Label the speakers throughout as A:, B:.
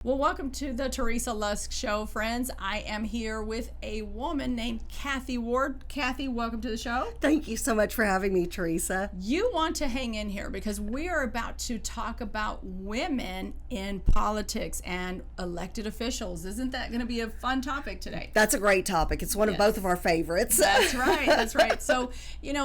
A: Well, welcome to the Teresa Lusk Show, friends. I am here with a woman named Kathy Ward. Kathy, welcome to the show.
B: Thank you so much for having me, Teresa.
A: You want to hang in here because we are about to talk about women in politics and elected officials. Isn't that going to be a fun topic today?
B: That's a great topic. It's one of both of our favorites.
A: That's right. That's right. So,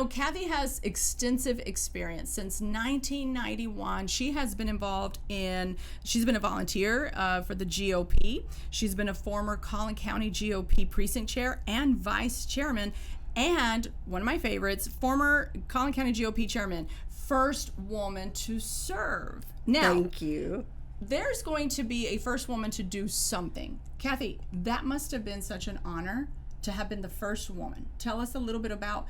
A: Kathy has extensive experience. Since 1991, she's been a volunteer for the GOP. She's been a former Collin County GOP precinct chair and vice chairman, and one of my favorites, former Collin County GOP chairman, first woman to serve. Now,
B: thank you.
A: There's going to be a first woman to do something. Kathy, that must have been such an honor to have been the first woman. Tell us a little bit about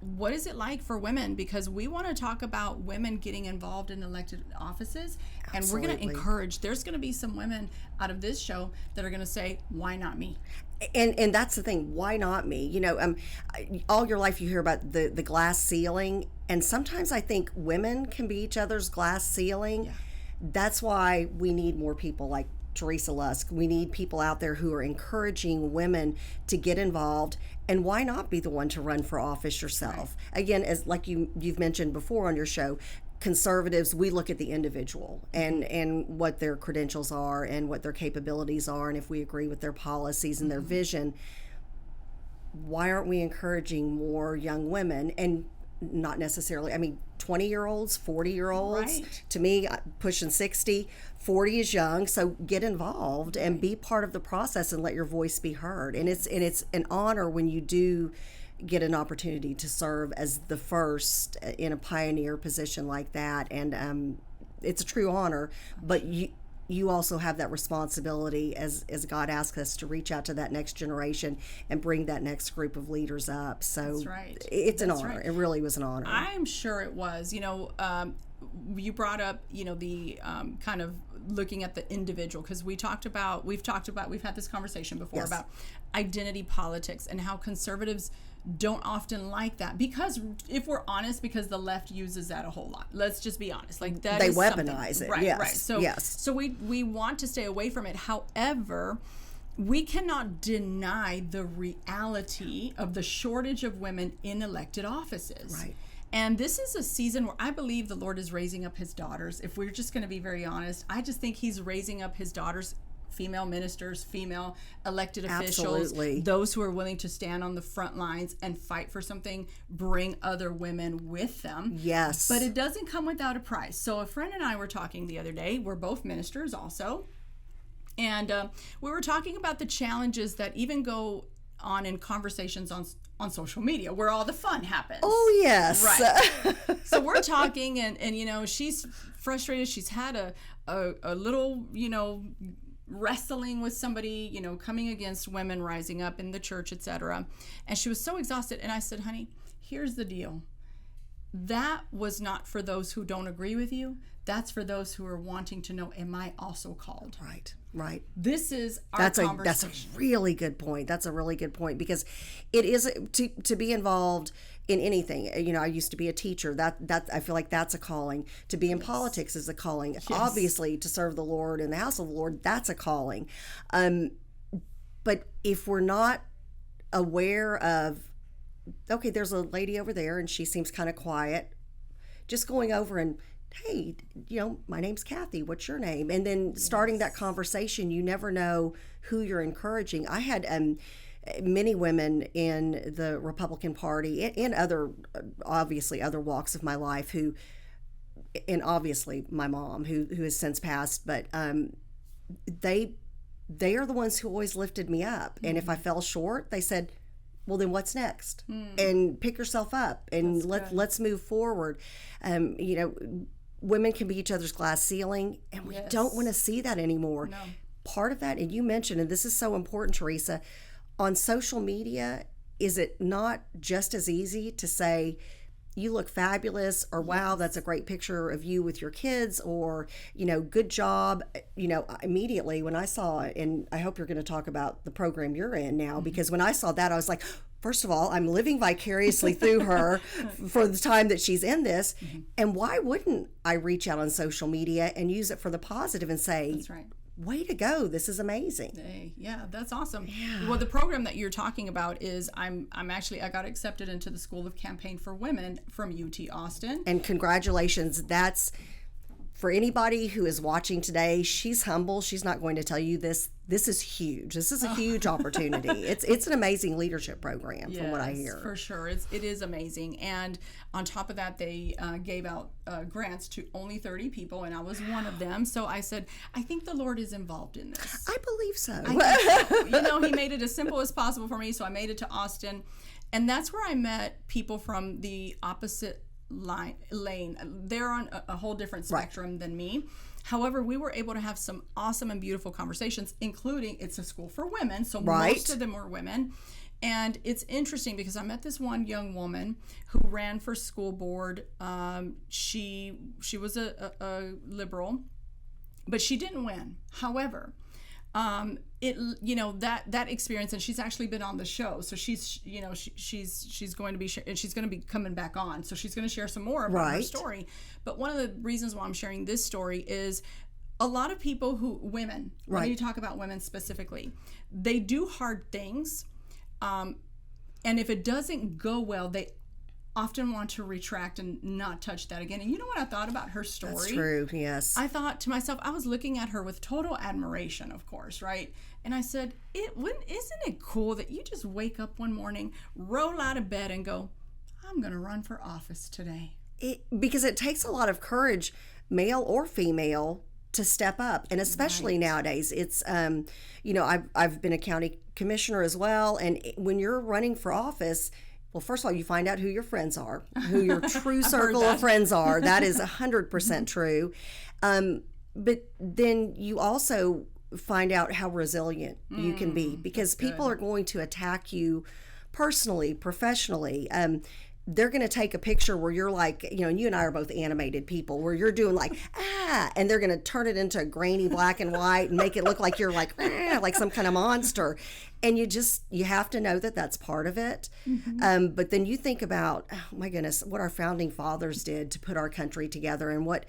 A: what is it like for women, because we want to talk about women getting involved in elected offices.
B: Absolutely.
A: And we're going to encourage, there's going to be some women out of this show that are going to say, why not me?
B: And that's the thing, why not me? All your life you hear about the glass ceiling, and sometimes I think women can be each other's glass ceiling.
A: Yeah.
B: That's why we need more people like Teresa Lusk. We need people out there who are encouraging women to get involved, and why not be the one to run for office yourself? Right. Again, as like you've mentioned before on your show, conservatives, we look at the individual and what their credentials are and what their capabilities are, and if we agree with their policies and their vision. Why aren't we encouraging more young women, and not necessarily, 20-year-olds, 40-year-olds,
A: right.
B: To me, pushing 60, 40 is young, so get involved and be part of the process and let your voice be heard. And it's an honor when you do get an opportunity to serve as the first in a pioneer position like that. And it's a true honor, but you also have that responsibility as God asks us to reach out to that next generation and bring that next group of leaders up. So
A: that's right.
B: It's an honor.
A: Right.
B: It really was an honor.
A: I'm sure it was. You brought up, the kind of looking at the individual, because we've had this conversation before. Yes. About identity politics and how conservatives don't often like that, because if we're honest, because the left uses that a whole lot. Let's just be honest. Like that
B: they
A: is
B: weaponize it.
A: Right,
B: yes.
A: right. So
B: yes.
A: So we want to stay away from it. However, we cannot deny the reality of the shortage of women in elected offices.
B: Right.
A: And this is a season where I believe the Lord is raising up his daughters. If we're just going to be very honest, I just think he's raising up his daughters, female ministers, female elected officials,
B: Absolutely.
A: Those who are willing to stand on the front lines and fight for something, bring other women with them.
B: Yes.
A: But it doesn't come without a price. So a friend and I were talking the other day. We're both ministers also. And we were talking about the challenges that even go on in conversations on social media, where all the fun happens.
B: Oh, yes.
A: Right. So we're talking, and she's frustrated. She's had a little, wrestling with somebody, coming against women rising up in the church, etc. And she was so exhausted. And I said, honey, here's the deal. That was not for those who don't agree with you. That's for those who are wanting to know, am I also called?
B: Right, right.
A: This is our conversation.
B: That's a really good point. That's a really good point, because it is to be involved in anything. I used to be a teacher. That I feel like that's a calling. To be in politics is a calling. Yes. Obviously, to serve the Lord in the house of the Lord, that's a calling. But if we're not aware of, okay, there's a lady over there and she seems kind of quiet, just going over and, hey, my name's Kathy, what's your name? And then starting that conversation. You never know who you're encouraging. I had many women in the Republican Party and other walks of my life who, and obviously my mom who has since passed, but they are the ones who always lifted me up. And if I fell short, they said, well, then what's next? And pick yourself up and let's move forward. Women can be each other's glass ceiling, and we don't want to see that anymore.
A: No.
B: Part of that, and you mentioned, and this is so important, Teresa, on social media, is it not just as easy to say, you look fabulous, or wow, that's a great picture of you with your kids, or, good job. Immediately when I saw it, and I hope you're going to talk about the program you're in now, because when I saw that, I was like, first of all, I'm living vicariously through her for the time that she's in this. And why wouldn't I reach out on social media and use it for the positive and say,
A: That's right.
B: way to go. This is amazing.
A: Hey, yeah, that's awesome. Yeah. Well, the program that you're talking about is I got accepted into the School of Campaign for Women from UT Austin.
B: And congratulations. That's for anybody who is watching today. She's humble. She's not going to tell you this. This is huge. This is a huge opportunity. It's an amazing leadership program from what I hear.
A: For sure. It is amazing. And on top of that, they gave out grants to only 30 people, and I was one of them. So I said, I think the Lord is involved in this.
B: I believe so.
A: He made it as simple as possible for me. So I made it to Austin. And that's where I met people from the opposite lane. They're on a whole different spectrum than me. However, we were able to have some awesome and beautiful conversations, including it's a school for women, so most of them were women. And it's interesting because I met this one young woman who ran for school board. She was a liberal, but she didn't win. However, that experience, and she's actually been on the show, so she's going to be she's going to be coming back on, so she's going to share some more about her story. But one of the reasons why I'm sharing this story is a lot of people women, when you talk about women specifically, they do hard things, and if it doesn't go well, they often want to retract and not touch that again. And you know what I thought about her story?
B: That's true, yes.
A: I thought to myself, I was looking at her with total admiration, of course, right? And I said, isn't it cool that you just wake up one morning, roll out of bed and go, I'm going to run for office today?
B: Because it takes a lot of courage, male or female, to step up. And especially nowadays, it's, I've been a county commissioner as well. And when you're running for office, well, first of all, you find out who your friends are, who your true circle of friends are. That is 100% true. But then you also find out how resilient you can be, because people are going to attack you personally, professionally. They're going to take a picture where you're like, and you and I are both animated people, where you're doing like, and they're going to turn it into grainy black and white and make it look like you're like, like some kind of monster. And you have to know that that's part of it. Mm-hmm. But then you think about, oh my goodness, what our founding fathers did to put our country together, and what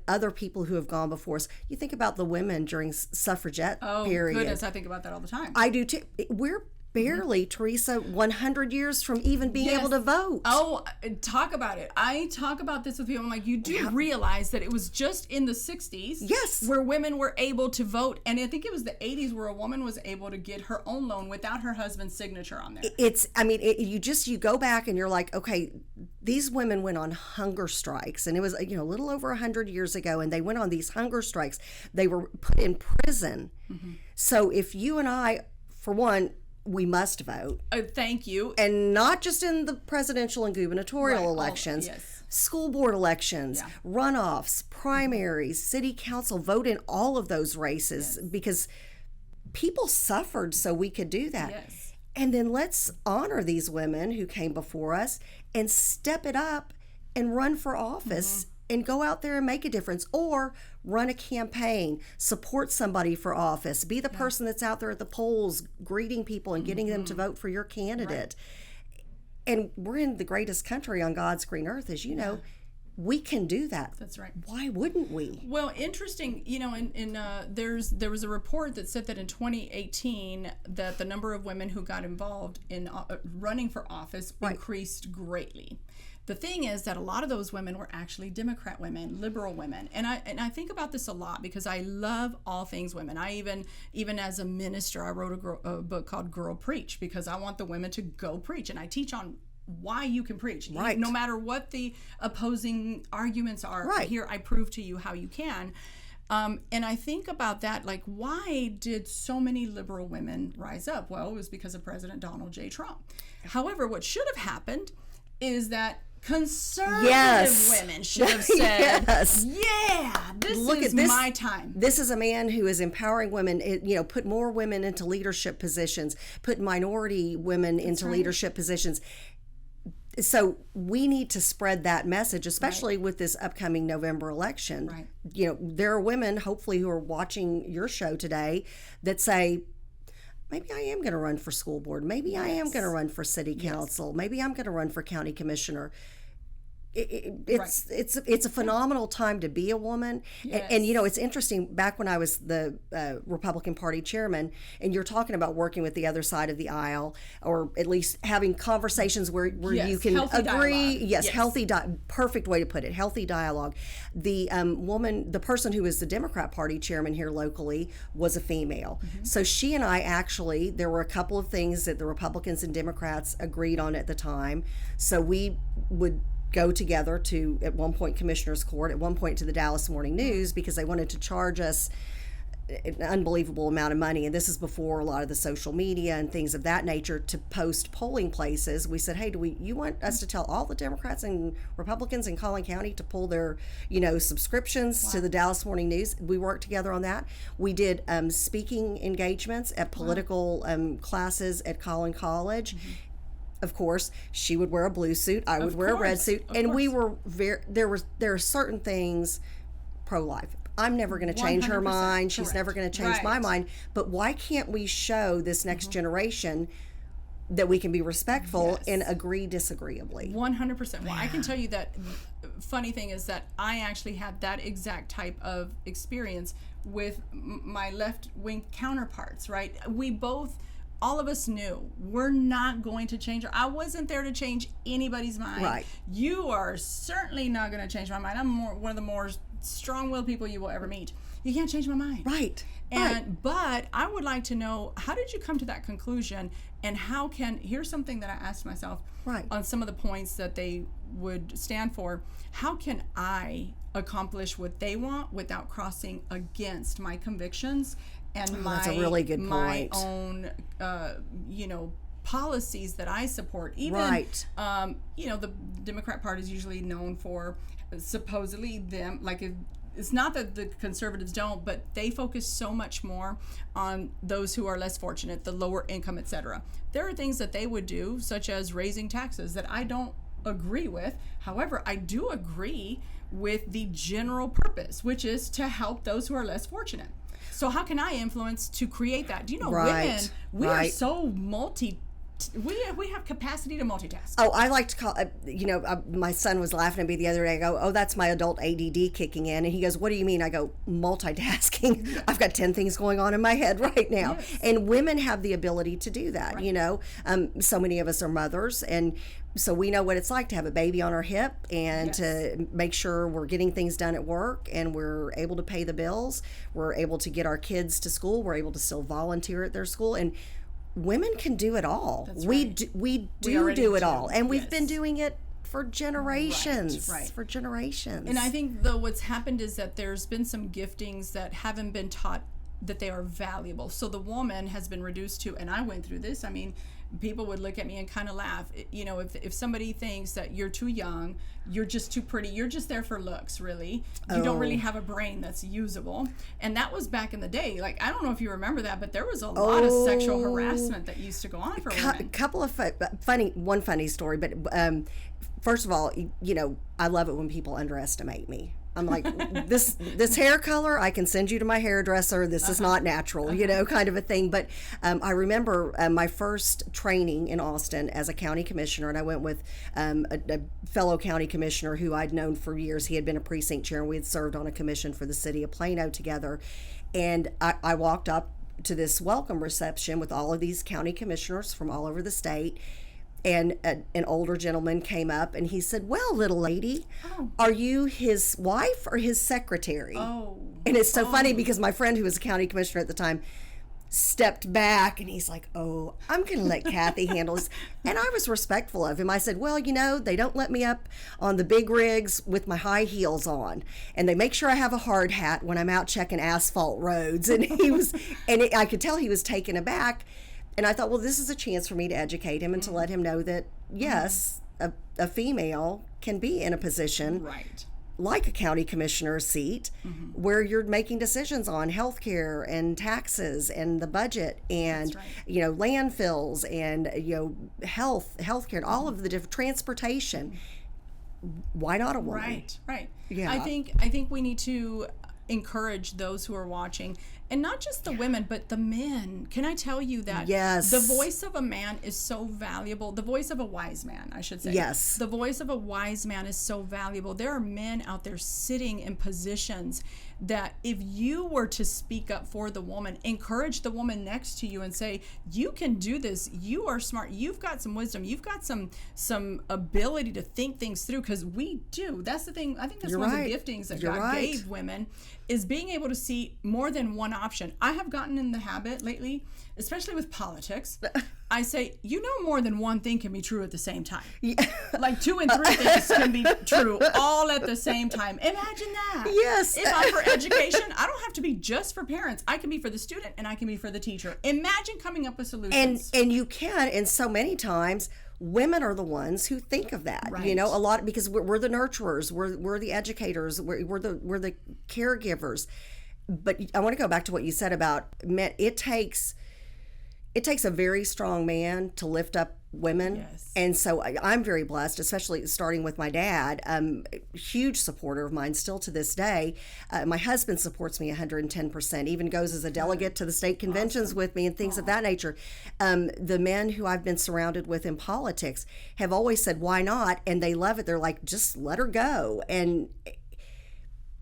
B: other people who have gone before us. You think about the women during suffragette period. Oh
A: goodness, I think about that all the time.
B: I do too. We're barely, Teresa, 100 years from even being able to vote.
A: Oh, talk about it. I talk about this with people. I'm like, you do realize that it was just in the 60s where women were able to vote. And I think it was the 80s where a woman was able to get her own loan without her husband's signature on there. You go back and you're like, okay, these women went on hunger strikes. And it was, a little over 100 years ago. And they went on these hunger strikes. They were put in prison. Mm-hmm. So if you and I, for one, we must vote. Thank you.
B: And not just in the presidential and gubernatorial elections, school board elections, runoffs, primaries, city council, vote in all of those races, because people suffered so we could do that. Yes. And then let's honor these women who came before us and step it up and run for office. Mm-hmm. And go out there and make a difference, or run a campaign, support somebody for office, be the person that's out there at the polls greeting people and getting them to vote for your candidate. Right. And we're in the greatest country on God's green earth, as you know. We can do that.
A: That's right.
B: Why wouldn't we?
A: Well, interesting, there was a report that said that in 2018 that the number of women who got involved in running for office increased greatly. The thing is that a lot of those women were actually Democrat women, liberal women. And I think about this a lot because I love all things women. I even as a minister, I wrote a book called Girl Preach, because I want the women to go preach. And I teach on why you can preach. Right. No matter what the opposing arguments are, here I prove to you how you can. And I think about that, like, why did so many liberal women rise up? Well, it was because of President Donald J. Trump. However, what should have happened is that conservative women should have said, this is my time.
B: This is a man who is empowering women, put more women into leadership positions, put minority women into leadership positions. So we need to spread that message, especially with this upcoming November election. Right. There are women, hopefully, who are watching your show today that say, maybe I am going to run for school board. Maybe I am going to run for city council. Maybe I'm going to run for county commissioner. it's a phenomenal time to be a woman. And you know, it's interesting, back when I was the Republican Party chairman, and you're talking about working with the other side of the aisle, or at least having conversations where you can agree. Healthy perfect way to put it, healthy dialogue. The the person who was the Democrat Party chairman here locally was a female. So she and I actually, there were a couple of things that the Republicans and Democrats agreed on at the time. So we would go together to, at one point, Commissioner's Court, at one point to the Dallas Morning News, because they wanted to charge us an unbelievable amount of money. And this is before a lot of the social media and things of that nature, to post polling places. We said, hey, you want us to tell all the Democrats and Republicans in Collin County to pull their, subscriptions to the Dallas Morning News? We worked together on that. We did speaking engagements at political classes at Collin College. Of course, she would wear a blue suit, I would wear a red suit, and we were there are certain things pro-life. I'm never going to change her mind. She's never going to change my mind. But why can't we show this next generation that we can be respectful and agree disagreeably?
A: 100%. Well, I can tell you that funny thing is that I actually had that exact type of experience with my left-wing counterparts, right? All of us knew we're not going to change her. I wasn't there to change anybody's mind.
B: Right.
A: You are certainly not going to change my mind. I'm one of the more strong-willed people you will ever meet. You can't change my mind.
B: Right.
A: But I would like to know, how did you come to that conclusion, and here's something that I asked myself on some of the points that they would stand for. How can I accomplish what they want without crossing against my convictions and
B: that's a really good
A: my
B: point.
A: own, policies that I support? Even, the Democrat Party is usually known for supposedly them, it's not that the conservatives don't, but they focus so much more on those who are less fortunate, the lower income, etc. There are things that they would do, such as raising taxes, that I don't agree with. However, I do agree with the general purpose, which is to help those who are less fortunate. So how can I influence to create that? Do you know, women, we are so we have capacity to multitask.
B: Oh, I like to call, my son was laughing at me the other day. I go, oh, that's my adult ADD kicking in. And he goes, what do you mean? I go, multitasking. Yes. I've got 10 things going on in my head right now. Yes. And women have the ability to do that, so many of us are mothers, and so we know what it's like to have a baby on our hip and to make sure we're getting things done at work, and we're able to pay the bills. We're able to get our kids to school. We're able to still volunteer at their school. And women can do it all.
A: That's
B: we
A: right.
B: we do it all. And we've been doing it for generations.
A: Right.
B: For generations.
A: And I think, though, what's happened is that there's been some giftings that haven't been taught that they are valuable. So the woman has been reduced to, and I went through this, people would look at me and kind of laugh. If somebody thinks that you're too young, you're just too pretty, you're just there for looks, really. You don't really have a brain that's usable. And that was back in the day. I don't know if you remember that, but there was a lot of sexual harassment that used to go on for women.
B: Couple of one funny story, but first of all, I love it when people underestimate me. I'm like, this hair color, I can send you to my hairdresser. This is not natural, kind of a thing. But I remember my first training in Austin as a county commissioner, and I went with a fellow county commissioner who I'd known for years. He had been a precinct chair, and we had served on a commission for the city of Plano together. And I walked up to this welcome reception with all of these county commissioners from all over the state. And an older gentleman came up and he said, well, little lady, are you his wife or his secretary?
A: Oh.
B: And it's so funny because my friend who was a county commissioner at the time stepped back and he's like, oh, I'm going to let Kathy handle this. And I was respectful of him. I said, well, they don't let me up on the big rigs with my high heels on. And they make sure I have a hard hat when I'm out checking asphalt roads. And I could tell he was taken aback. And I thought, well, this is a chance for me to educate him and to let him know that, yes, a female can be in a position like a county commissioner's seat where you're making decisions on healthcare and taxes and the budget and, landfills and, healthcare and all of the different transportation. Why not a woman?
A: Right.
B: Yeah.
A: I think we need to encourage those who are watching And not just the women, but the men. Can I tell you that
B: Yes.
A: the voice of a man is so valuable? The voice of a wise man, I should say.
B: Yes.
A: The voice of a wise man is so valuable. There are men out there sitting in positions that if you were to speak up for the woman, encourage the woman next to you and say, you can do this. You are smart. You've got some wisdom. You've got some ability to think things through, because we do. That's the thing. I think that's one of the giftings that God gave women, is being able to see more than one option. I have gotten in the habit lately, especially with politics. I say, you know, more than one thing can be true at the same time. Yeah. Like 2 and 3 things can be true all at the same time. Imagine that.
B: Yes.
A: If I'm for education, I don't have to be just for parents. I can be for the student and I can be for the teacher. Imagine coming up with solutions.
B: And you can, and so many times women are the ones who think of that.
A: Right.
B: You know, a lot, because we're the nurturers, we're the educators, we're the caregivers. But I want to go back to what you said about men. It takes a very strong man to lift up women.
A: Yes.
B: And so I'm very blessed, especially starting with my dad, huge supporter of mine still to this day. My husband supports me 110%, even goes as a delegate to the state conventions with me and things of that nature. The men who I've been surrounded with in politics have always said, why not? And they love it. They're like, just let her go. And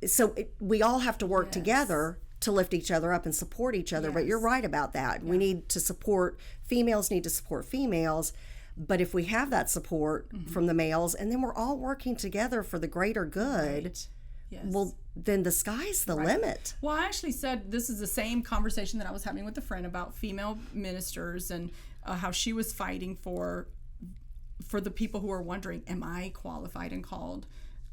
B: so we all have to work together to lift each other up and support each other. But you're right about that. We need to support, females need to support females. But if we have that support from the males, and then we're all working together for the greater good,
A: Yes.
B: well, then the sky's the limit.
A: Well, I actually said this is the same conversation that I was having with a friend about female ministers, and how she was fighting for the people who are wondering, am I qualified and called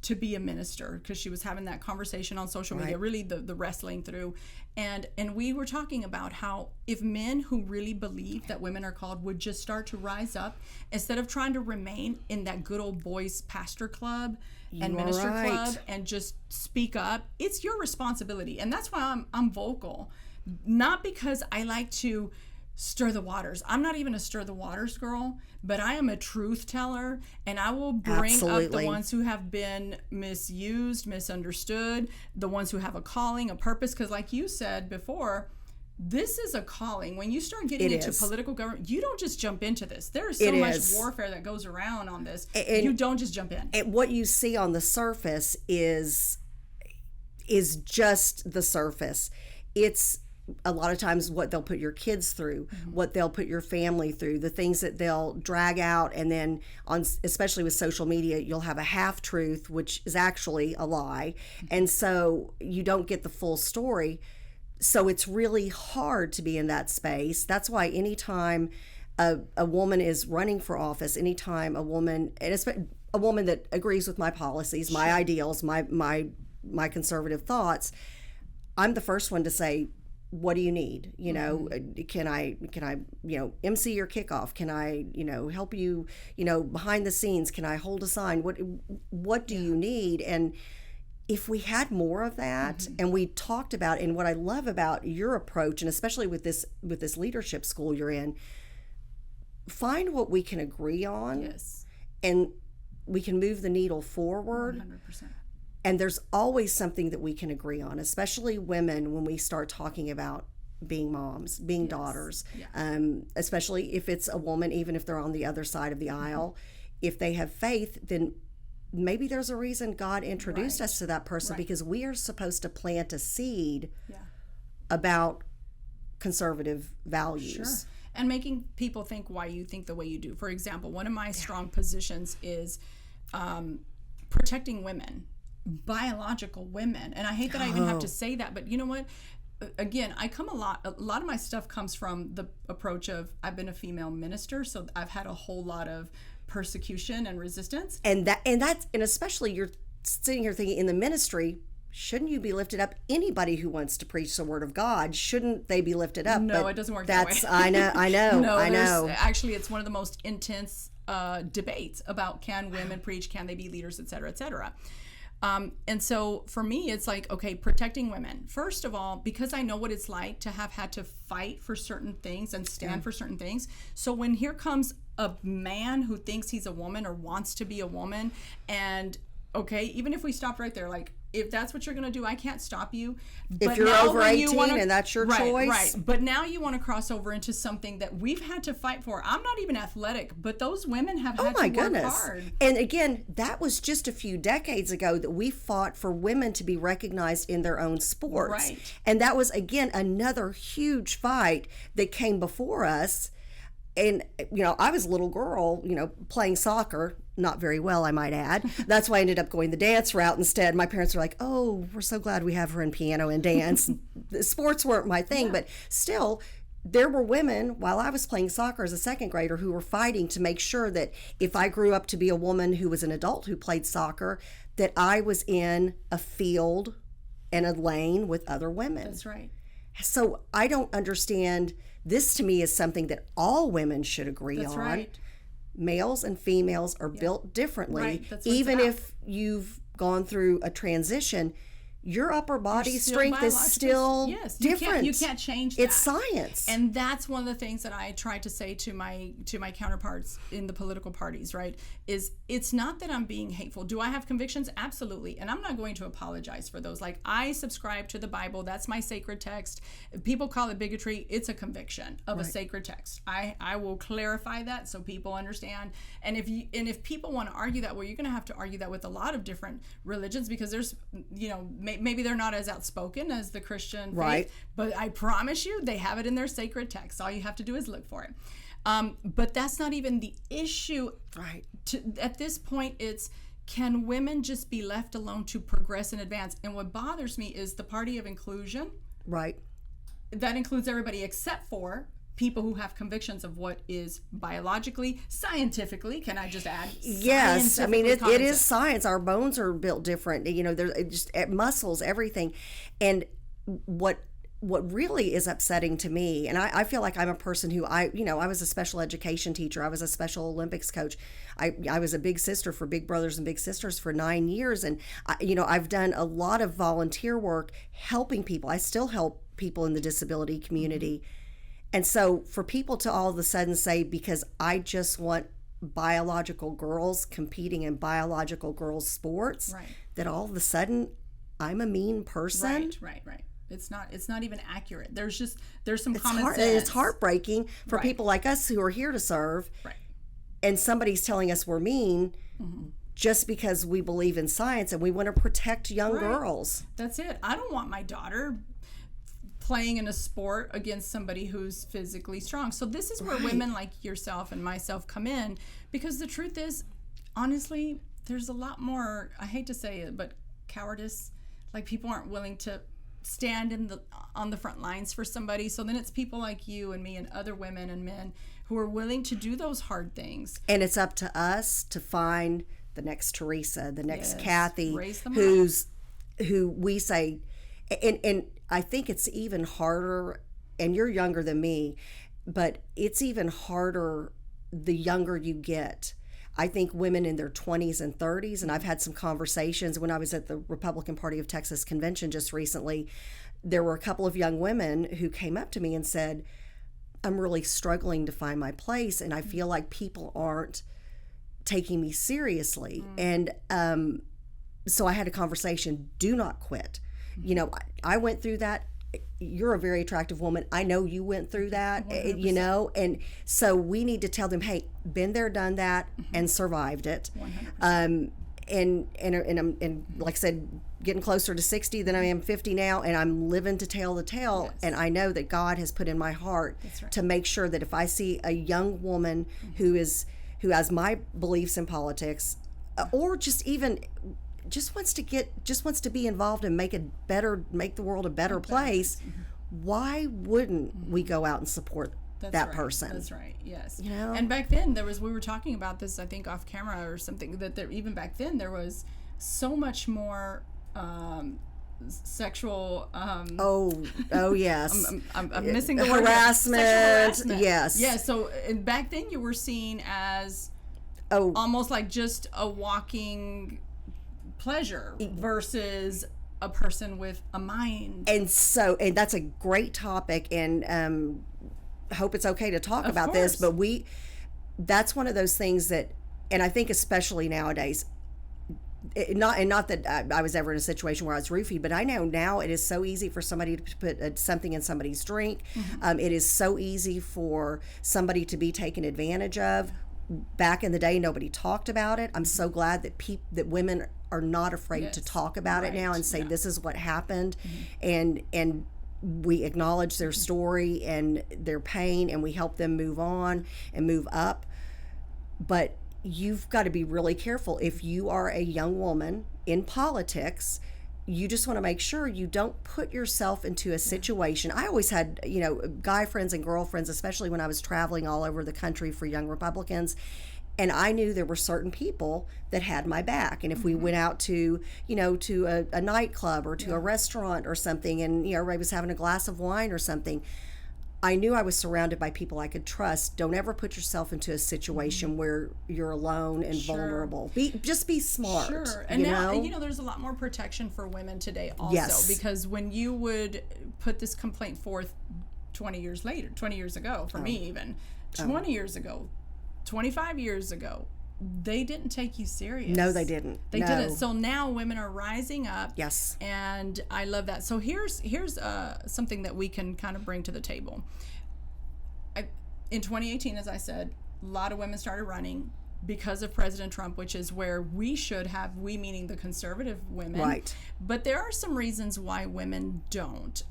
A: to be a minister? Because she was having that conversation on social media, really the wrestling through. And we were talking about how if men who really believe that women are called would just start to rise up, instead of trying to remain in that good old boys pastor club and minister club and just speak up, it's your responsibility. And that's why I'm vocal. Not because I like to stir the waters. I'm not even a stir the waters girl, but I am a truth teller, and I will bring up the ones who have been misused, misunderstood, the ones who have a calling, a purpose, because like you said before, this is a calling. When you start getting into political government, you don't just jump into this. There is so much warfare that goes around on this. And you don't just jump in.
B: And what you see on the surface is just the surface. It's a lot of times what they'll put your kids through, what they'll put your family through, the things that they'll drag out, and then especially with social media, you'll have a half truth, which is actually a lie, and so you don't get the full story. So it's really hard to be in that space. That's why anytime a woman is running for office, anytime a woman, and especially a woman that agrees with my policies, my ideals, my conservative thoughts, I'm the first one to say, what do you need? You know, can I, MC your kickoff? Can I, help you, behind the scenes? Can I hold a sign? What do you need? And if we had more of that, and we talked about, and what I love about your approach, and especially with this leadership school you're in, find what we can agree on, and we can move the needle forward.
A: 100%.
B: And there's always something that we can agree on, especially women, when we start talking about being moms, being daughters, especially if it's a woman, even if they're on the other side of the aisle. If they have faith, then maybe there's a reason God introduced us to that person, because we are supposed to plant a seed about conservative values.
A: Sure. And making people think why you think the way you do. For example, one of my strong positions is protecting women, biological women. And I hate that I even have to say that, but you know what? Again, a lot of my stuff comes from the approach of, I've been a female minister, so I've had a whole lot of persecution and resistance. And
B: especially you're sitting here thinking, in the ministry, shouldn't you be lifted up? Anybody who wants to preach the word of God, shouldn't they be lifted up?
A: No, it doesn't work that way.
B: I know.
A: Actually, it's one of the most intense debates about, can women preach, can they be leaders, et cetera, et cetera. And so for me, it's like, okay, protecting women. First of all, because I know what it's like to have had to fight for certain things and stand for certain things. So when here comes a man who thinks he's a woman or wants to be a woman, and okay, even if we stopped right there, like, if that's what you're going to do, I can't stop you.
B: If you're over 18 and that's your choice.
A: Right. But now you want to cross over into something that we've had to fight for. I'm not even athletic, but those women have had to work hard.
B: And again, that was just a few decades ago that we fought for women to be recognized in their own sports.
A: Right.
B: And that was, again, another huge fight that came before us. And, I was a little girl, playing soccer, not very well, I might add. That's why I ended up going the dance route instead. My parents were like, oh, we're so glad we have her in piano and dance. Sports weren't my thing, but still, there were women, while I was playing soccer as a second grader, who were fighting to make sure that if I grew up to be a woman who was an adult who played soccer, that I was in a field and a lane with other women.
A: That's right.
B: So I don't understand. This to me is something that all women should agree on.
A: That's right.
B: Males and females are built differently.
A: Right. That's what
B: Even
A: it's about.
B: if you've gone through a transition, your upper body strength is still different.
A: You can't change that.
B: It's science.
A: And that's one of the things that I try to say to my counterparts in the political parties, right? Is it's not that I'm being hateful. Do I have convictions? Absolutely. And I'm not going to apologize for those. Like, I subscribe to the Bible. That's my sacred text. People call it bigotry. It's a conviction of a sacred text. I will clarify that so people understand. And if people want to argue that, well, you're going to have to argue that with a lot of different religions, because there's, maybe they're not as outspoken as the Christian faith, but I promise you they have it in their sacred text. All you have to do is look for it. But that's not even the issue.
B: Right.
A: At this point, it's, can women just be left alone to progress and advance? And what bothers me is the party of inclusion.
B: Right.
A: That includes everybody except for people who have convictions of what is biologically, scientifically, can I just add?
B: Yes, I mean, it is science. Our bones are built different, there's just muscles, everything. And what really is upsetting to me, and I feel like I'm a person who, I was a special education teacher. I was a Special Olympics coach. I was a big sister for Big Brothers and Big Sisters for 9 years. And, I've done a lot of volunteer work helping people. I still help people in the disability community. And so for people to all of a sudden say, because I just want biological girls competing in biological girls sports, that all of a sudden I'm a mean person.
A: Right. It's not even accurate. There's some common sense.
B: It's heartbreaking for people like us who are here to serve.
A: Right.
B: And somebody's telling us we're mean just because we believe in science and we want to protect young girls.
A: That's it. I don't want my daughter playing in a sport against somebody who's physically strong. So this is where women like yourself and myself come in, because the truth is, honestly, there's a lot more, I hate to say it, but cowardice. Like, people aren't willing to stand on the front lines for somebody. So then it's people like you and me and other women and men who are willing to do those hard things.
B: And it's up to us to find the next Teresa, the next Kathy,
A: raise them
B: who we say, and I think it's even harder, and you're younger than me, but it's even harder the younger you get. I think women in their 20s and 30s, and I've had some conversations when I was at the Republican Party of Texas convention just recently, there were a couple of young women who came up to me and said, I'm really struggling to find my place, and I feel like people aren't taking me seriously. And so I had a conversation, do not quit. I went through that. You're a very attractive woman. I know you went through that,
A: 100%.
B: And so we need to tell them, hey, been there, done that, and survived it.
A: 100%.
B: And like I said, getting closer to 60 than I am 50 now, and I'm living to tell the tale.
A: Yes.
B: And I know that God has put in my heart to make sure that if I see a young woman who has my beliefs in politics, or just wants to be involved and make the world a better place, why wouldn't we go out and support that person?
A: That's right. Yes. And back then we were talking about this, I think off camera or something, that even back then there was so much more sexual
B: oh yes.
A: I'm missing the word.
B: Harassment. Yes.
A: Yeah, so back then you were seen as almost like just a walking pleasure versus a person with a mind. And
B: that's a great topic, and hope it's okay to talk about this, but that's one of those things that, and I think especially nowadays, not that I was ever in a situation where I was roofied, but I know now it is so easy for somebody to put something in somebody's drink. It is so easy for somebody to be taken advantage of. Back in the day, nobody talked about it. I'm so glad that that women are not afraid to talk about it now and say this is what happened, and we acknowledge their story and their pain, and we help them move on and move up. But you've got to be really careful. If you are a young woman in politics, you just want to make sure you don't put yourself into a situation. I always had, guy friends and girlfriends, especially when I was traveling all over the country for young Republicans. And I knew there were certain people that had my back. And if we went out to a nightclub or to a restaurant or something, and, everybody was having a glass of wine or something, I knew I was surrounded by people I could trust. Don't ever put yourself into a situation where you're alone and vulnerable. Just be smart.
A: Sure. And now, there's a lot more protection for women today also. Because when you would put this complaint forth 20 years ago, for me even, 20 years ago, 25 years ago, they didn't take you serious.
B: No, they didn't.
A: They didn't. So now women are rising up.
B: Yes.
A: And I love that. So here's something that we can kind of bring to the table. In 2018, as I said, a lot of women started running because of President Trump, which is where we meaning the conservative women.
B: Right.
A: But there are some reasons why women don't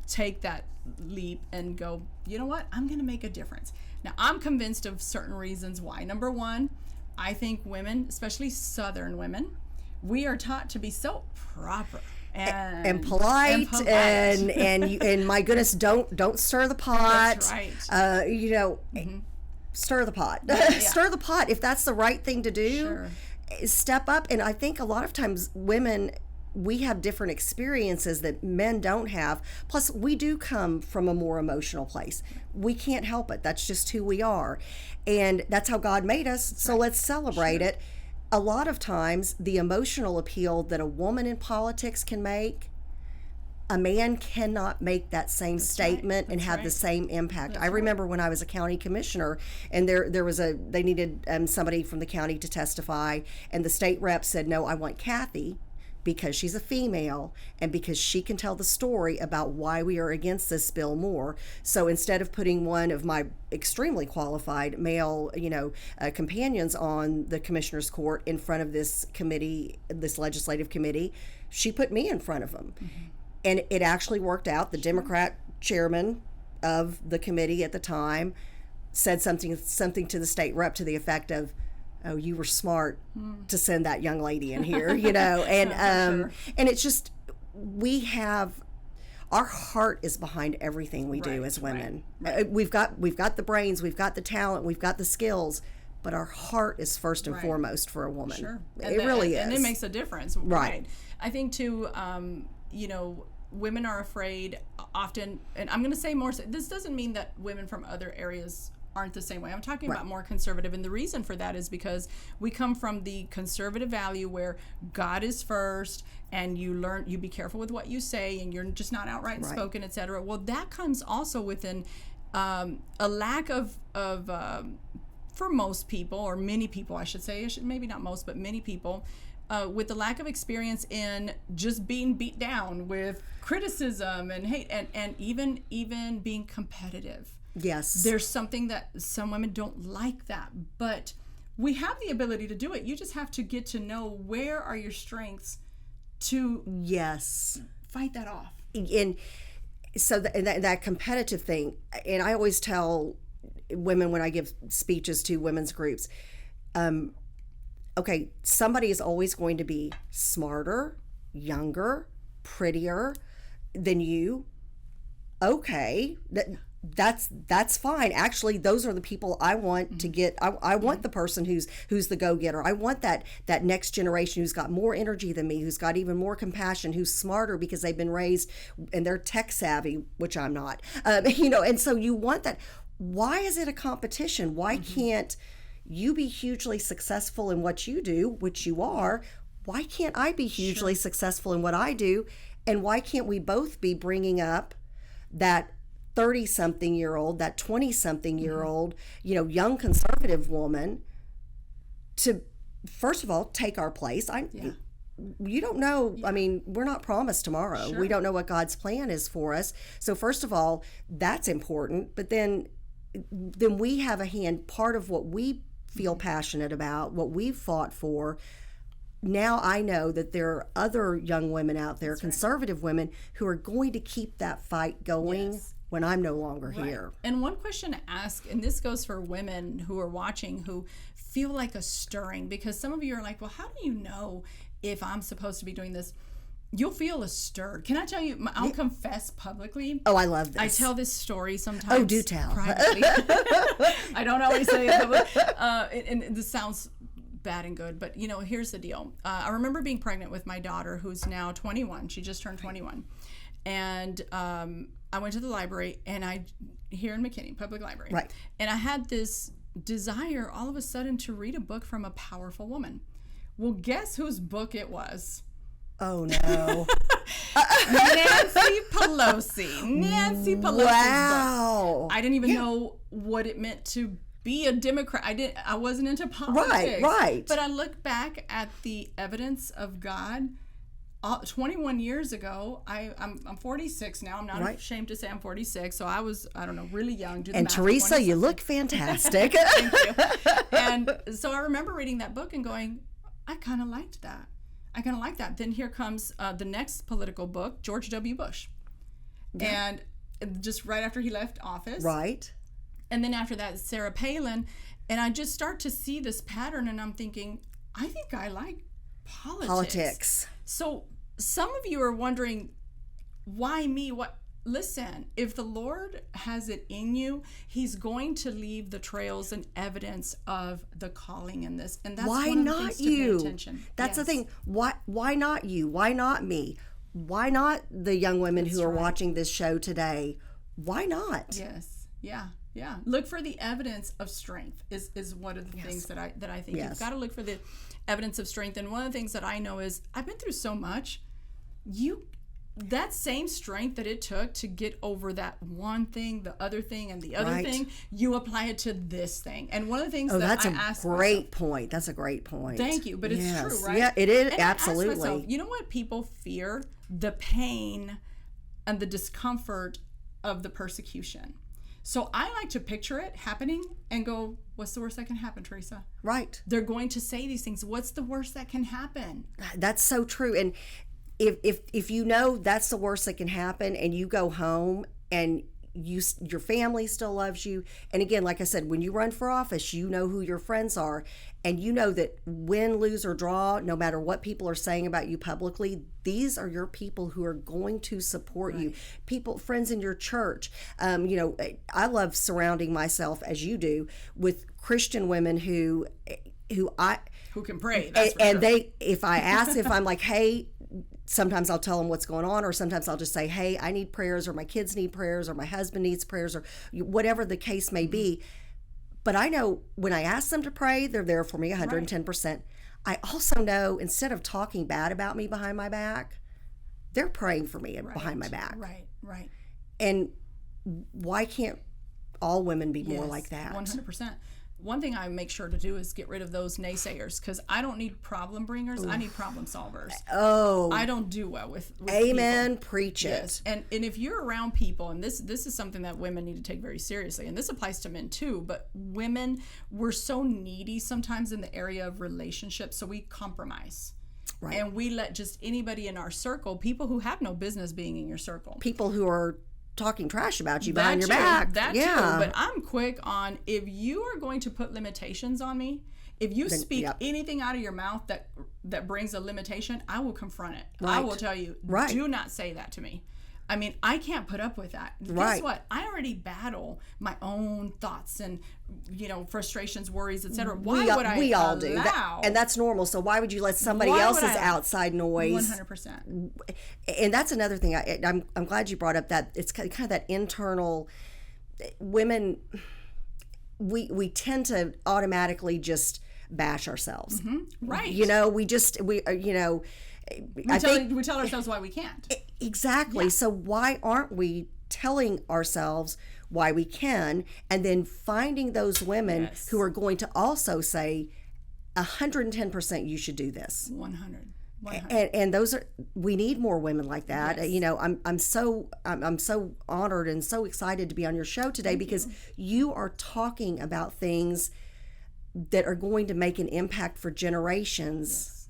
A: take that leap and go, you know what, I'm going to make a difference. Now, I'm convinced of certain reasons why. Number one, I think women, especially Southern women, we are taught to be so proper and polite,
B: and my goodness, don't stir the pot.
A: That's right.
B: Stir the pot. Stir the pot if that's the right thing to do.
A: Sure.
B: Step up. And I think a lot of times women, we have different experiences that men don't have. Plus, we do come from a more emotional place. We can't help it. That's just who we are. And that's how God made us. So let's celebrate it. A lot of times, the emotional appeal that a woman in politics can make, a man cannot make that same statement and have the same impact. I remember when I was a county commissioner, and they needed somebody from the county to testify, and the state rep said, no, I want Kathy, because she's a female and because she can tell the story about why we are against this bill more. So instead of putting one of my extremely qualified male, companions on the commissioner's court in front of this committee, this legislative committee, she put me in front of them. And it actually worked out. The Democrat chairman of the committee at the time said something to the state rep to the effect of, oh, you were smart to send that young lady in here, and and it's just, our heart is behind everything we do as women. Right. We've got the brains, we've got the talent, we've got the skills, but our heart is first and foremost for a woman.
A: Sure.
B: It really is.
A: And it makes a difference. Right. I think too, women are afraid often, and I'm going to say more, this doesn't mean that women from other areas aren't the same way. I'm talking about more conservative, and the reason for that is because we come from the conservative value where God is first, and you be careful with what you say, and you're just not outright and spoken, etc. Well, that comes also within a lack of for most people, or many people, I should say, maybe not most, but many people, with the lack of experience in just being beat down with criticism and hate, and even being competitive.
B: Yes.
A: There's something that some women don't like that, but we have the ability to do it. You just have to get to know where are your strengths to fight that off. And
B: so that competitive thing, and I always tell women when I give speeches to women's groups, okay, somebody is always going to be smarter, younger, prettier than you. Okay, that's fine. Actually, those are the people I want to get. I want the person who's the go-getter. I want that next generation who's got more energy than me, who's got even more compassion, who's smarter because they've been raised and they're tech savvy, which I'm not. And so you want that. Why is it a competition? Why can't you be hugely successful in what you do, which you are? Why can't I be hugely successful in what I do? And why can't we both be bringing up that 30-something-year-old, that 20-something-year-old, young conservative woman to first of all, take our place.
A: Yeah.
B: You don't know. I mean, we're not promised tomorrow.
A: Sure.
B: We don't know what God's plan is for us. So first of all, that's important. But then we have a hand. Part of what we feel passionate about, what we've fought for. Now I know that there are other young women out there, conservative women, who are going to keep that fight going when I'm no longer here.
A: And one question to ask, and this goes for women who are watching who feel like a stirring, because some of you are like, well, how do you know if I'm supposed to be doing this? You'll feel a stir. Can I tell you, I'll confess publicly.
B: Oh, I love this.
A: I tell this story sometimes.
B: Oh, do tell.
A: Privately. I don't always say it publicly. And this sounds bad and good, but here's the deal. I remember being pregnant with my daughter, who's now 21. She just turned 21. And I went to the library, and here in McKinney, public library.
B: Right.
A: And I had this desire all of a sudden to read a book from a powerful woman. Well, guess whose book it was?
B: Oh, no.
A: Nancy Pelosi. Nancy Pelosi's
B: Wow.
A: book. I didn't even know what it meant to be a Democrat. I wasn't into politics.
B: Right.
A: But I look back at the evidence of God. 21 years ago, I'm 46 now. I'm not ashamed to say I'm 46. So I was, I don't know, really young.
B: And Teresa, you look fantastic.
A: Thank you. And so I remember reading that book and going, I kind of liked that. Then here comes the next political book, George W. Bush. Yeah. And just right after he left office.
B: Right.
A: And then after that, Sarah Palin. And I just start to see this pattern, and I'm thinking, I think I like politics. So some of you are wondering, why me? What? Listen, if the Lord has it in you, He's going to leave the trails and evidence of the calling in this. And that's
B: why
A: one of the
B: not
A: things to pay
B: you?
A: attention.
B: That's the thing. Why not you? Why not me? Why not the young women who are watching this show today? Why not?
A: Yes. Yeah. Yeah. Look for the evidence of strength is one of the things that I think you've got to look for the evidence of strength. And one of the things that I know is I've been through so much. That same strength that it took to get over that one thing, the other thing, and the other thing, you apply it to this thing. And one of the things that I ask myself.
B: That's a great point. That's a great point.
A: Thank you. But it's true, right?
B: Yeah, it is.
A: And
B: absolutely.
A: I ask myself, you know what people fear? The pain and the discomfort of the persecution. So I like to picture it happening and go, what's the worst that can happen, Teresa?
B: Right.
A: They're going to say these things. What's the worst that can happen?
B: That's so true. And if you know that's the worst that can happen, and you go home and your family still loves you, and again, like I said, when you run for office, you know who your friends are, and you know that win, lose, or draw, no matter what people are saying about you publicly, these are your people who are going to support you. People, friends in your church. I love surrounding myself, as you do, with Christian women who
A: can pray. That's for sure.
B: If I ask, if I'm like, hey. Sometimes I'll tell them what's going on, or sometimes I'll just say, hey, I need prayers, or my kids need prayers, or my husband needs prayers, or whatever the case may be. But I know when I ask them to pray, they're there for me 110%. I also know, instead of talking bad about me behind my back, they're praying for me behind my back.
A: Right.
B: And why can't all women be more like that?
A: 100%. One thing I make sure to do is get rid of those naysayers, because I don't need problem bringers. I need problem solvers.
B: Oh,
A: I don't do well with
B: amen.
A: People.
B: Preach it.
A: Yes. And if you're around people, and this is something that women need to take very seriously, and this applies to men too, but women, we're so needy sometimes in the area of relationships, so we compromise. Right. And we let just anybody in our circle, people who have no business being in your circle.
B: People who are talking trash about you behind your back.
A: That too. But I'm quick on, if you are going to put limitations on me, if you speak anything out of your mouth that brings a limitation, I will confront it. I will tell you, do not say that to me. I mean, I can't put up with that. Guess what? I already battle my own thoughts and, frustrations, worries, etc. Why would I
B: We all
A: allow?
B: do. And that's normal. So why would you let somebody else's outside noise?
A: 100%.
B: And that's another thing. I'm glad you brought up that. It's kind of that internal. Women, we tend to automatically just bash ourselves.
A: Mm-hmm. Right. We tell ourselves why we can't.
B: Exactly. Yeah. So why aren't we telling ourselves why we can, and then finding those women who are going to also say, 110% you should do this.
A: 100.
B: And those are, we need more women like that.
A: Yes.
B: You know, I'm so honored and so excited to be on your show today because you are talking about things that are going to make an impact for generations.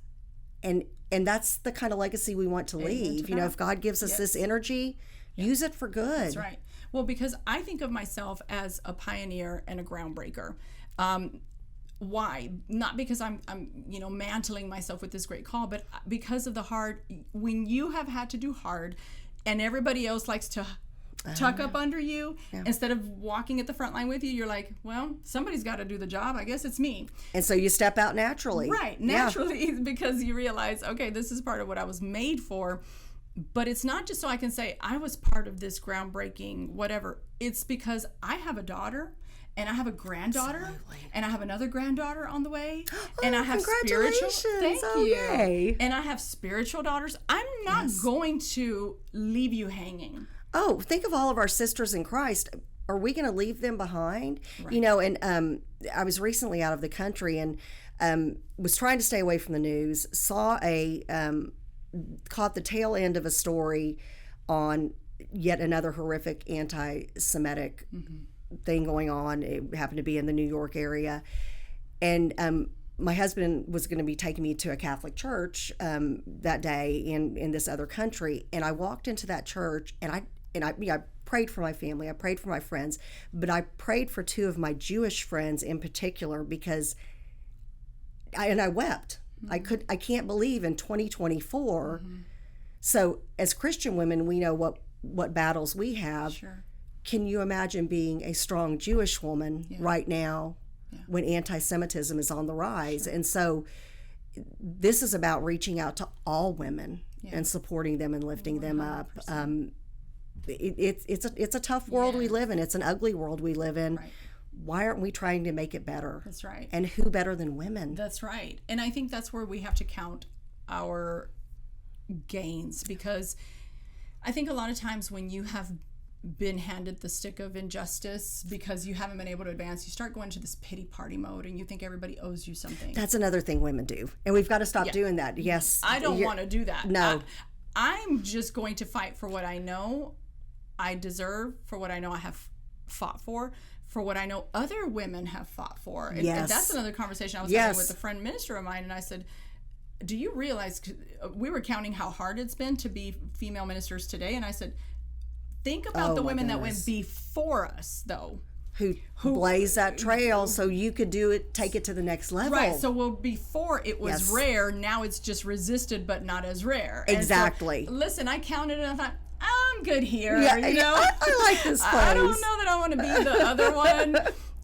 B: Yes. And that's the kind of legacy we want to leave. You know, if God gives us this energy, use it for good.
A: That's right. Well, because I think of myself as a pioneer and a groundbreaker. Why? Not because I'm mantling myself with this great call, but because of the hard, when you have had to do hard and everybody else likes to tuck up under you, instead of walking at the front line with you, you're like, well, somebody's got to do the job. I guess it's me.
B: And so you step out naturally.
A: Right. Naturally, because you realize, okay, this is part of what I was made for. But it's not just so I can say I was part of this groundbreaking, whatever. It's because I have a daughter. And I have a granddaughter, and I have another granddaughter on the way, and I have spiritual. Thank you. And I have spiritual daughters. I'm not going to leave you hanging.
B: Oh, think of all of our sisters in Christ. Are we going to leave them behind?
A: Right.
B: You know, and I was recently out of the country and was trying to stay away from the news. Saw caught the tail end of a story on yet another horrific anti-Semitic thing going on. It happened to be in the New York area, and my husband was going to be taking me to a Catholic church that day in this other country, and I walked into that church, and I prayed for my family, I prayed for my friends, but I prayed for two of my Jewish friends in particular because I wept. I can't believe in 2024. So as Christian women, we know what battles we have.
A: Sure.
B: Can you imagine being a strong Jewish woman right now when anti-Semitism is on the rise? And so this is about reaching out to all women and supporting them and lifting 100%. Them up. It's a tough world we live in. It's an ugly world we live in. Right. Why aren't we trying to make it better?
A: That's right.
B: And who better than women?
A: That's right. And I think that's where we have to count our gains, because I think a lot of times when you have been handed the stick of injustice because you haven't been able to advance, you start going to this pity party mode and you think everybody owes you something.
B: That's another thing women do. And we've got to stop doing that. Yes.
A: I don't want to do that.
B: No.
A: I'm just going to fight for what I know I deserve, for what I know I have fought for what I know other women have fought for. And that's another conversation I was having with a friend minister of mine, and I said, do you realize, we were counting how hard it's been to be female ministers today, and I said, think about the women that went before us, though.
B: Who blazed that trail so you could take it to the next level.
A: Right, so before it was rare, now it's just resisted but not as rare.
B: Exactly.
A: So, listen, I counted it and I thought, I'm good here.
B: Yeah,
A: you know?
B: I like this place.
A: I don't know that I want to be the other one,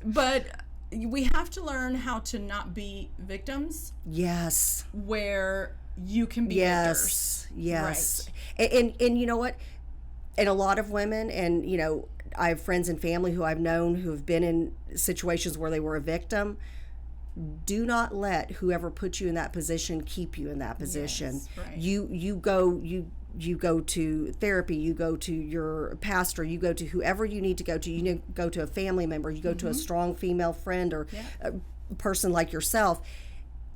A: but we have to learn how to not be victims.
B: Yes.
A: Where you can be victors.
B: Yes. Right. And you know what? And a lot of women, and you know, I have friends and family who I've known who have been in situations where they were a victim. Do not let whoever put you in that position keep you in that position.
A: Yes, right.
B: You go to therapy, you go to your pastor, you go to whoever you need to go to. You need to go to a family member, you go to a strong female friend or a person like yourself,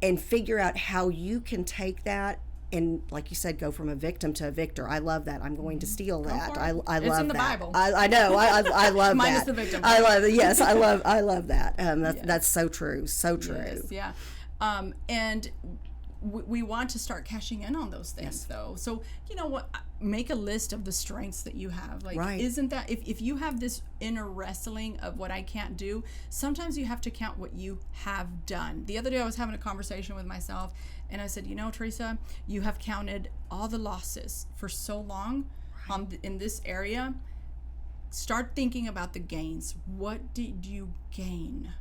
B: and figure out how you can take that and, like you said, go from a victim to a victor. I love that. I'm going to steal that. I love that.
A: It's in the Bible.
B: I know. I love
A: Minus
B: that.
A: the victim.
B: I love it. Yes, I love that. That's so true. So true.
A: Yes, yeah. And we want to start cashing in on those things, though. So, you know what? Make a list of the strengths that you have. Like, isn't that, if you have this inner wrestling of what I can't do, sometimes you have to count what you have done. The other day I was having a conversation with myself, and I said, you know, Teresa, you have counted all the losses for so long in this area. Start thinking about the gains. What did you gain?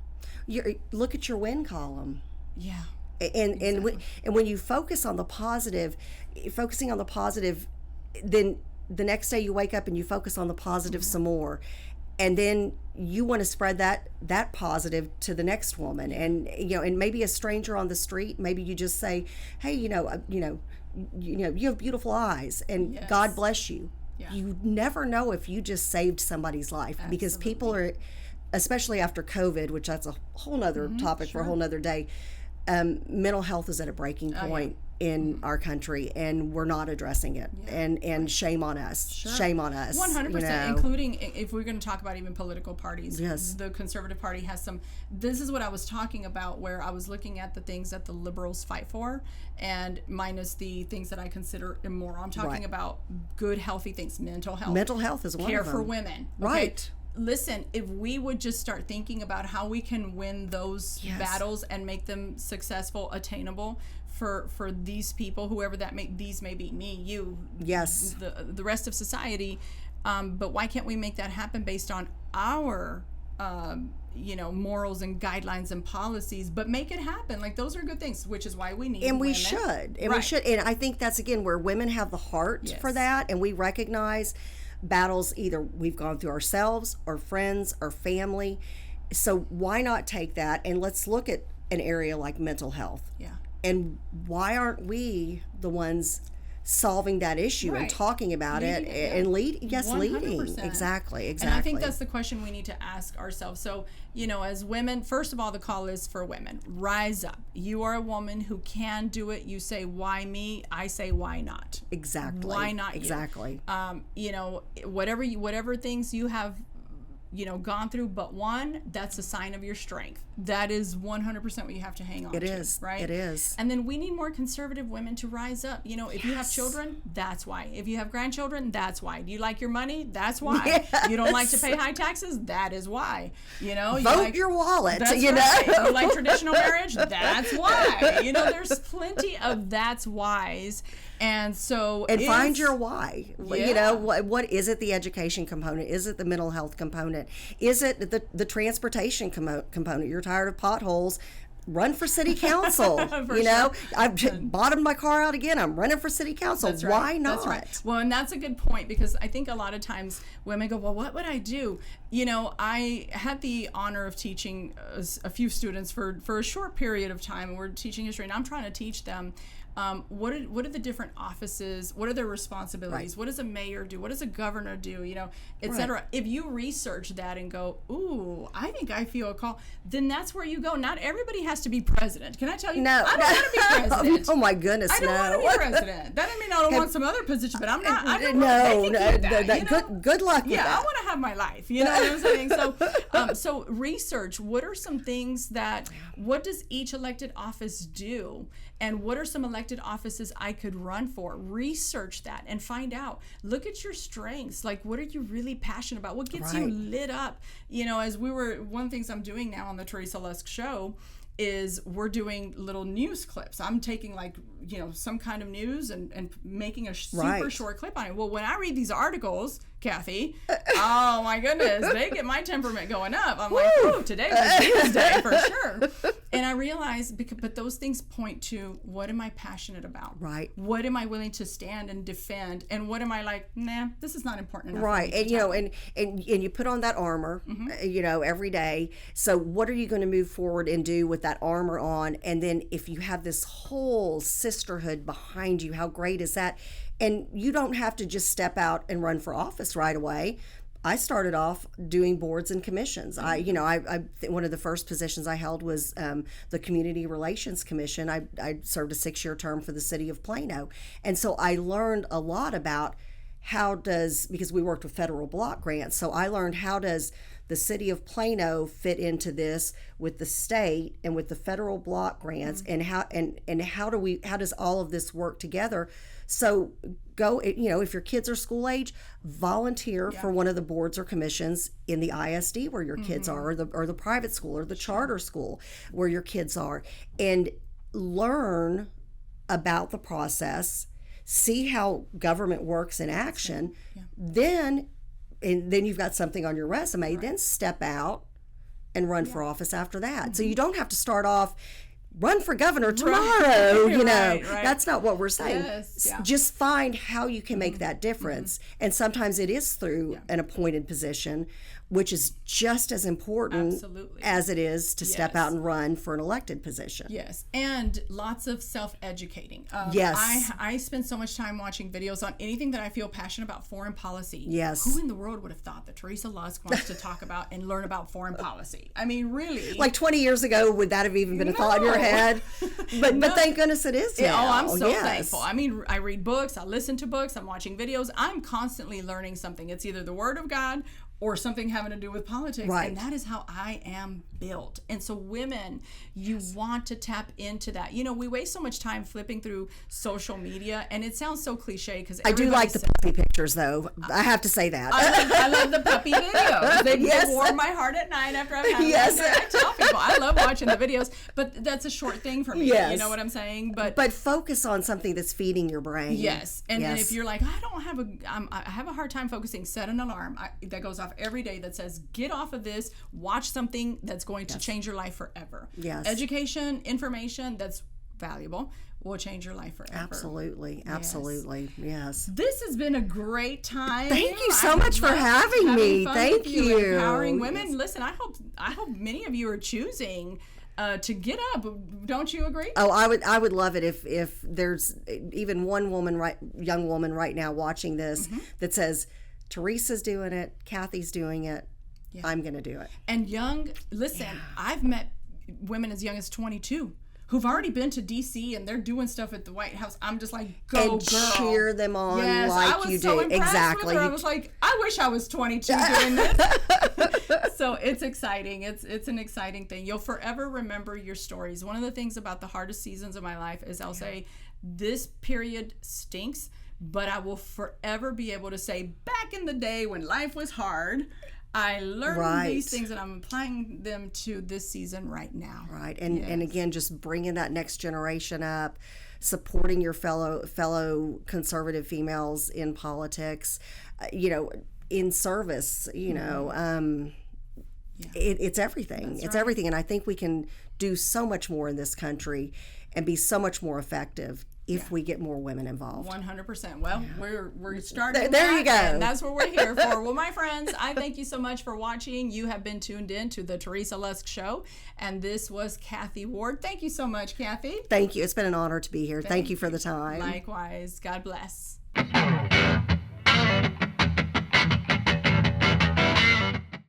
B: Look at your win column.
A: Yeah.
B: And when you focusing on the positive, then the next day you wake up and you focus on the positive some more, and then you want to spread that positive to the next woman, and you know, and maybe a stranger on the street, maybe you just say, hey, you have beautiful eyes, and God bless you. Yeah. You never know if you just saved somebody's life. Absolutely. Because people are, especially after COVID, which that's a whole nother topic for a whole nother day. mental health is at a breaking point in our country, and we're not addressing it. And shame on us. Shame on us.
A: 100%, including if we're going to talk about even political parties.
B: Yes.
A: The Conservative Party has some. This is what I was talking about, where I was looking at the things that the liberals fight for, and minus the things that I consider immoral. I'm talking about good, healthy things. Mental health.
B: Mental health is one
A: care
B: of them.
A: for women.
B: Right.
A: Listen, if we would just start thinking about how we can win those battles and make them successful, attainable for these people, whoever these may be, me, you, the rest of society, but why can't we make that happen based on our morals and guidelines and policies, but make it happen? Like, those are good things, which is why we need
B: and we
A: women.
B: should and we should, and I think that's again where women have the heart for that, and we recognize battles either we've gone through ourselves or friends or family. So why not take that and let's look at an area like mental health, and why aren't we the ones solving that issue and talking about leading and leading 100%. Exactly.
A: And I think that's the question we need to ask ourselves. So, as women, first of all, the call is for women. Rise up. You are a woman who can do it. You say, why me? I say, why not?
B: Exactly.
A: Why not you?
B: Exactly.
A: Whatever things you have gone through but one, that's a sign of your strength. That is 100% what you have to hang on to.
B: It is, right? It is.
A: And then we need more conservative women to rise up. If you have children, that's why. If you have grandchildren, that's why. Do you like your money? That's why.
B: Yes.
A: You don't like to pay high taxes? That is why.
B: Vote your wallet.
A: That's right. You like traditional marriage? That's why. There's plenty of that's whys. And so
B: find your why. What is it? The education component? Is it the mental health component? Is it the transportation component? You're tired of potholes, run for city council. I've bottomed my car out again, I'm running for city council.
A: That's right.
B: Why not?
A: That's right. Well, and that's a good point, because I think a lot of times women go, well, what would I do? I had the honor of teaching a few students for a short period of time, and we're teaching history, and I'm trying to teach them what are the different offices, what are their responsibilities, what does a mayor do, what does a governor do, etc. Right. If you research that and go, ooh, I think I feel a call, then that's where you go. Not everybody has to be president. Can I tell you?
B: No.
A: I don't want to be president.
B: Oh my goodness,
A: I don't want to be president. That doesn't mean I don't want some other position, but I'm not.
B: Good luck with that.
A: I want to have my life. You know what I'm saying? So research. What are some things what does each elected office do? And what are some elected offices I could run for? Research that and find out. Look at your strengths. Like, what are you really passionate about? What gets you lit up? One of the things I'm doing now on the Teresa Lusk Show is we're doing little news clips. I'm taking some kind of news and making a super short clip on it. Well, when I read these articles, Kathy, oh my goodness, they get my temperament going up. I'm like, ooh, today's a Tuesday for sure. And I realize, but those things point to, what am I passionate about?
B: Right.
A: What am I willing to stand and defend? And what am I like, nah, this is not important enough.
B: Right. And and you put on that armor, every day. So what are you going to move forward and do with that armor on? And then if you have this whole sisterhood behind you, how great is that? And you don't have to just step out and run for office right away. I started off doing boards and commissions. I one of the first positions I held was the Community Relations Commission. I served a 6-year term for the city of Plano. And so I learned a lot about because we worked with federal block grants, so I learned how does the city of Plano fit into this with the state and with the federal block grants, and how does all of this work together? So go, if your kids are school age, volunteer for one of the boards or commissions in the ISD where your kids are, or the private school or the charter school where your kids are, and learn about the process, see how government works in action. Then you've got something on your resume. Then step out and run for office after that. So you don't have to start off, run for governor tomorrow. Right. That's not what we're saying. Just find how you can make that difference. And sometimes it is through an appointed position which is just as important
A: Absolutely.
B: as it is to step
A: Yes.
B: out and run for an elected position.
A: Yes, and lots of self-educating.
B: Yes.
A: I spend so much time watching videos on anything that I feel passionate about, foreign policy.
B: Yes.
A: Who in the world would have thought that Teresa Lusk wants to talk about and learn about foreign policy? I mean, really.
B: Like 20 years ago, would that have even been a thought in your
A: No.
B: head? But thank goodness it is now.
A: Oh, I'm so
B: Yes.
A: thankful. I mean, I read books, I listen to books, I'm watching videos. I'm constantly learning something. It's either the Word of God or something having to do with politics.
B: Right.
A: And that is how I am built. And so women, you want to tap into that. You know, we waste so much time flipping through social media, and it sounds so cliche because
B: I do like the puppy pictures, though. I have to say that.
A: I love the puppy videos. They
B: Yes.
A: warm my heart at night after I've had
B: Yes.
A: them. I tell people I love watching the videos, but that's a short thing for me.
B: Yes.
A: You know what I'm saying?
B: But focus on something that's feeding your brain.
A: Yes, and then
B: Yes.
A: if you're like, I have a hard time focusing, set an alarm that goes off every day that says, get off of this, watch something that's going to change your life forever.
B: Yes.
A: Education, information that's valuable will change your life forever.
B: Absolutely. Absolutely. Yes.
A: This has been a great time.
B: Thank you so
A: I
B: much for
A: love
B: having me.
A: fun
B: Thank
A: with
B: you.
A: Empowering women.
B: Yes.
A: Listen, I hope many of you are choosing to get up. Don't you agree?
B: Oh, I would love it if there's even one young woman right now watching this that says, Teresa's doing it, Kathy's doing it, I'm going to do it.
A: And listen, I've met women as young as 22 who've already been to DC and they're doing stuff at the White House. I'm just like, go
B: And
A: girl.
B: cheer them on
A: Yes,
B: like
A: I was
B: you
A: so
B: do.
A: impressed
B: Exactly.
A: with her. I was like, I wish I was 22 doing this. So it's exciting. It's an exciting thing. You'll forever remember your stories. One of the things about the hardest seasons of my life is I'll say, this period stinks, but I will forever be able to say, back in the day when life was hard, I learned these things and I'm applying them to this season right now.
B: Right. And again, just bringing that next generation up, supporting your fellow conservative females in politics, in service, it's everything.
A: That's
B: it's
A: right.
B: everything. And I think we can do so much more in this country and be so much more effective if we get more women involved.
A: 100%. Well, we're starting.
B: There you go.
A: And that's what we're here for. Well, my friends, I thank you so much for watching. You have been tuned in to the Teresa Lusk Show, and this was Kathy Ward. Thank you so much, Kathy.
B: Thank you. It's been an honor to be here. Thank you for the time.
A: Likewise. God bless.